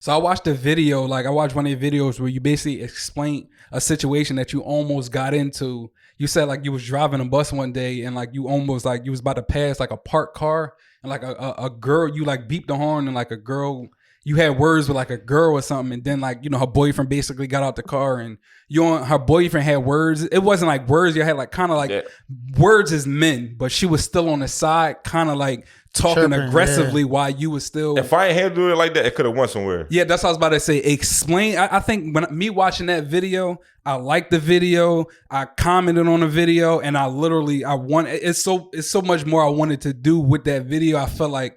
So I watched a video, like I watched one of your videos where you basically explain a situation that you almost got into. You said like you was driving a bus one day and like you almost like you was about to pass like a parked car and like a girl, you like beeped the horn and like a girl, you had words with like a girl or something, and then like, you know, her boyfriend basically got out the car and her boyfriend had words. It wasn't like words, you had like kind of like words as men, but she was still on the side, kind of like talking chirping, aggressively while you was still. If I ain't handled it like that, it could have went somewhere. Yeah, that's what I was about to say. Explain. I think when me watching that video, I liked the video. I commented on the video, and I want. It's so much more I wanted to do with that video. I felt like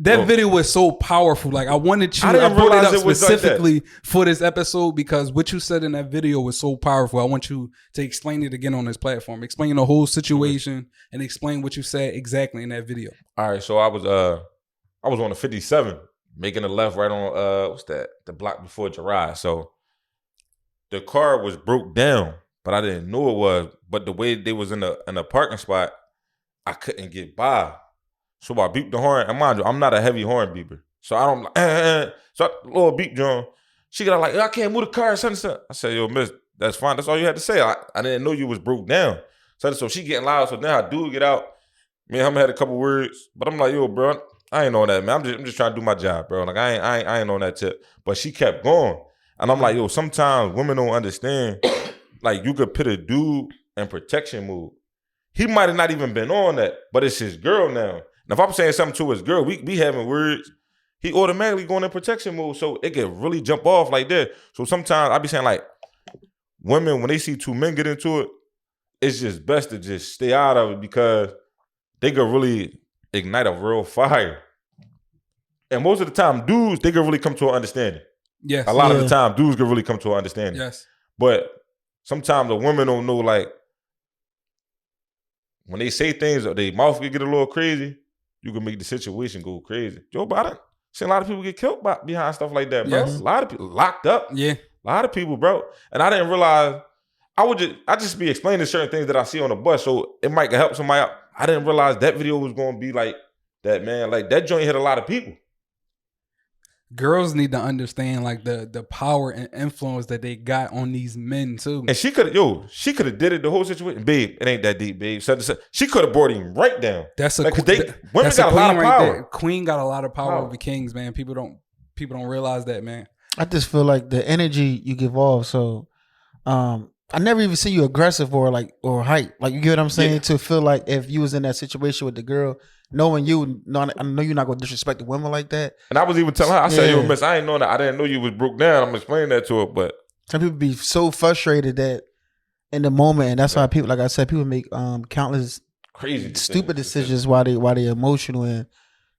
that video was so powerful. Like I wanted you. I brought it up specifically like for this episode because what you said in that video was so powerful. I want you to explain it again on this platform. Explain the whole situation and explain what you said exactly in that video. All right, so I was on the 57, making a left right on what's that? The block before Gerard. So the car was broke down, but I didn't know it was. But the way they was in a parking spot, I couldn't get by. So I beeped the horn, and mind you, I'm not a heavy horn beeper. So I don't like, so a little beep, John. She got like, I can't move the car, son. I said, yo, miss, that's fine. That's all you had to say. I didn't know you was broke down. So she getting loud. So now I do get out. Me and him had a couple words, but I'm like, yo, bro, I ain't on that, man. I'm just trying to do my job, bro. Like I ain't on that tip. But she kept going, and I'm like, yo, sometimes women don't understand. Like you could put a dude in protection mode. He might have not even been on that, but it's his girl now. Now, if I'm saying something to his girl, we having words, he automatically going in protection mode, so it can really jump off like that. So sometimes I be saying like, women, when they see two men get into it, it's just best to just stay out of it because they could really ignite a real fire. And most of the time, dudes, they can really come to an understanding. Yes. A lot of the time, dudes can really come to an understanding. Yes. But sometimes the women don't know, like, when they say things, or their mouth can get a little crazy, you can make the situation go crazy. Joe Biden, seen a lot of people get killed behind stuff like that, bro. Yes. A lot of people locked up. Yeah. A lot of people, bro. And I didn't realize, I just be explaining certain things that I see on the bus, so it might help somebody out. I didn't realize that video was going to be like that, man. Like, that joint hit a lot of people. Girls need to understand like the power and influence that they got on these men too. And she could have did it the whole situation. Babe, it ain't that deep, babe. She could have brought him right down. Women got a lot of power. Right, Queen got a lot of power over kings, man. People don't realize that, man. I just feel like the energy you give off. So, I never even see you aggressive or hype. Like, you get what I'm saying? Yeah. To feel like if you was in that situation with the girl, knowing you, I know you're not going to disrespect the women like that. And I was even telling her, I said, yo, miss, I ain't knowing that. I didn't know you was broke down. I'm explaining that to her, but. Some people be so frustrated that in the moment, and that's why people, like I said, people make countless crazy stupid decisions while they're emotional, and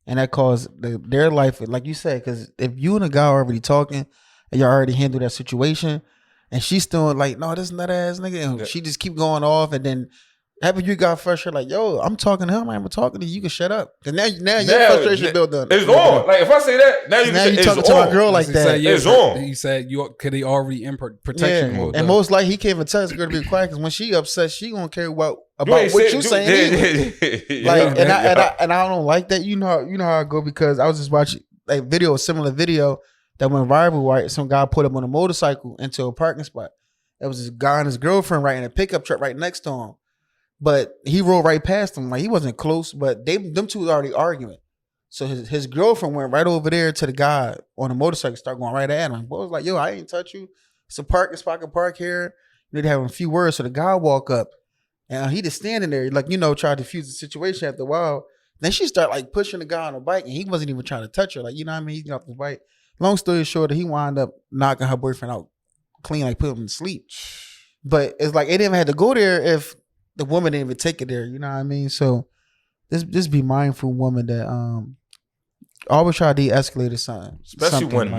that cause their life, like you said, because if you and a guy are already talking and you already handle that situation, and she's still like, no, this nut ass nigga, and she just keep going off, and then after you got frustrated, like, yo, I'm talking to him, I'm talking to you, you can shut up. Cause now your frustration built up. It's on. Like, if I say that, now you talking to my girl like that. It's on. He said could he already in protection mode. And most likely he can't even tell his girl to be quiet, because when she upset, she gonna care about what you saying. Like, and I don't like that. You know how I go, because I was just watching a similar video that went viral, right? Some guy put him on a motorcycle into a parking spot. There was this guy and his girlfriend right in a pickup truck right next to him. But he rolled right past him. Like, he wasn't close, but them two was already arguing. So his girlfriend went right over there to the guy on a motorcycle, started going right at him. Boy was like, yo, I ain't touch you. It's a parking spot, I can park here. They'd have a few words. So the guy walk up, and he just standing there, like, try to defuse the situation after a while. Then she started like pushing the guy on the bike, and he wasn't even trying to touch her. Like, you know what I mean? He got off the bike. Long story short, he wound up knocking her boyfriend out clean, like put him to sleep. But it's like, it didn't even have to go there if the woman didn't even take it there. You know what I mean? So just be mindful, woman, that always try to de-escalate something. Especially when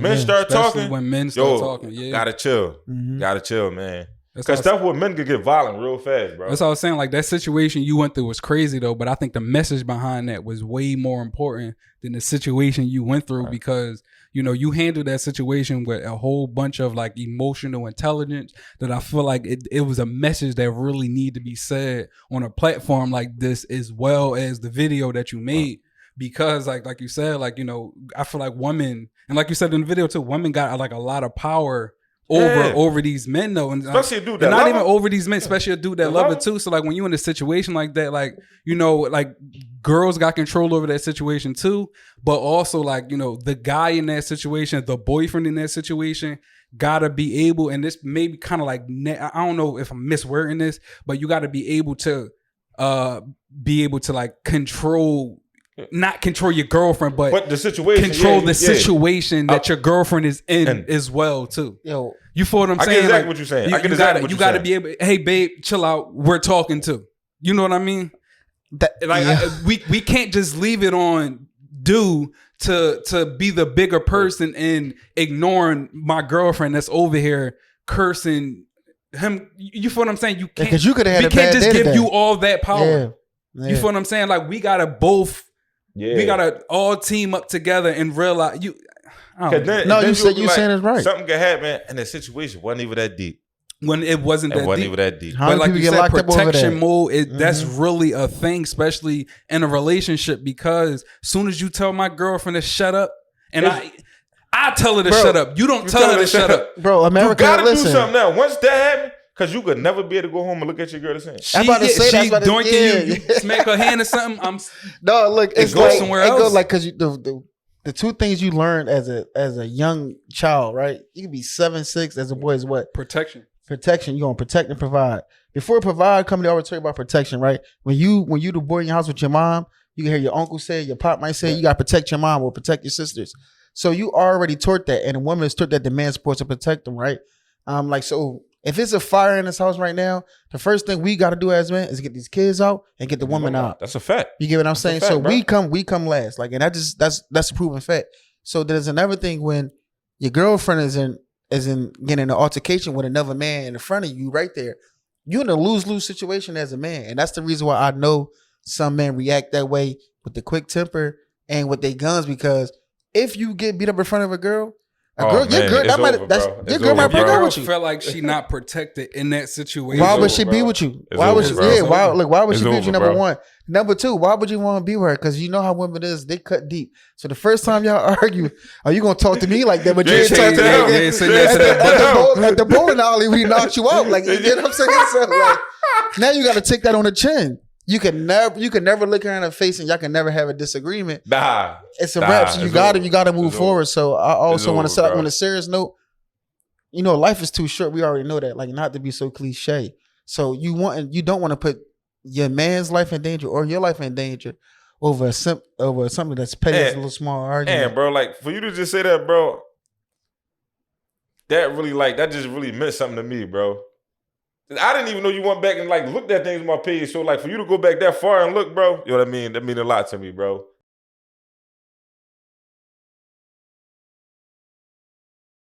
men start talking. When men start talking, gotta chill. Mm-hmm. Gotta chill, man. Because stuff with men could get violent real fast, bro. That's what I was saying. Like, that situation you went through was crazy, though. But I think the message behind that was way more important than the situation you went through, because, you handled that situation with a whole bunch of like emotional intelligence that I feel like it was a message that really need to be said on a platform like this, as well as the video that you made. because like you said, like, you know, I feel like women, and like you said in the video too, women got like a lot of power over these men though, and especially a dude that and not love even him. over these men, especially a dude that love it too. So like when you in a situation like that, like, you know, like girls got control over that situation too, but also like, you know, the guy in that situation, the boyfriend in that situation, gotta be able, and this maybe kind of like, I don't know if I'm miswording this, but you gotta be able to like control. Not control your girlfriend, but the situation, control the situation that your girlfriend is in as well too. Yo, you feel what I'm saying? I get exactly like, what you're saying. You gotta be able. Hey, babe, chill out. We're talking too. You know what I mean? We can't just leave it on due to be the bigger person and ignoring my girlfriend that's over here cursing him. You feel what I'm saying? You can't. Because you could have had. We can't just give you all that power. Yeah. You feel what I'm saying? Like we gotta both. Yeah. We gotta all team up together and realize you. Then you saying it's right. Something could happen, and the situation wasn't even that deep. When it wasn't even that deep. But like you said, protection mode, that's really a thing, especially in a relationship, because as soon as you tell my girlfriend to shut up, and I tell her to shut up, you don't tell her to shut up. Bro, America, you gotta do something now. Once that happens, because you could never be able to go home and look at your girl the same. I'm about to say she's doinking you smack her hand or something. No, look, it's like somewhere else. It goes like, because the two things you learn as a young child, right? You can be 7, 6. As a boy, is what? Protection. You're gonna protect and provide. Before provide, come to always tell you about protection, right? When you the boy in your house with your mom, you can hear your uncle say, your pop might say, you gotta protect your mom or protect your sisters. So you already taught that, and a woman is taught that the man's supposed to protect them, right? So if it's a fire in this house right now, the first thing we got to do as men is get these kids out and get the woman out. That's a fact. You get what I'm saying? Fact, so bro. we come last, like, and that's a proven fact. So there's another thing when your girlfriend is in getting an altercation with another man in front of you, right there. You're in a lose-lose situation as a man, and that's the reason why I know some men react that way with the quick temper and with their guns, because if you get beat up in front of a girl. Your girl might break up with you. Felt like she not protected in that situation. Why would she be with you? Why would she? Yeah, why would she be with you? Number one. Number two, why would you want to be with her? Because you know how women is, they cut deep. So the first time y'all argue, are you gonna talk to me like that? But you ain't talk to at the bowling alley, we knocked you out. Like, you know what I'm saying? So like, now you got to take that on the chin. You can never look her in the face, and y'all can never have a disagreement. It's a wrap. So you gotta move forward. So I also want to set up on a serious note. You know, life is too short. We already know that. Like, not to be so cliche. So you don't want to put your man's life in danger or your life in danger over something that's petty as a little small argument. And bro, like, for you to just say that, bro, that just really meant something to me, bro. I didn't even know you went back and like looked at things on my page. So like for you to go back that far and look, bro, you know what I mean? That mean a lot to me, bro.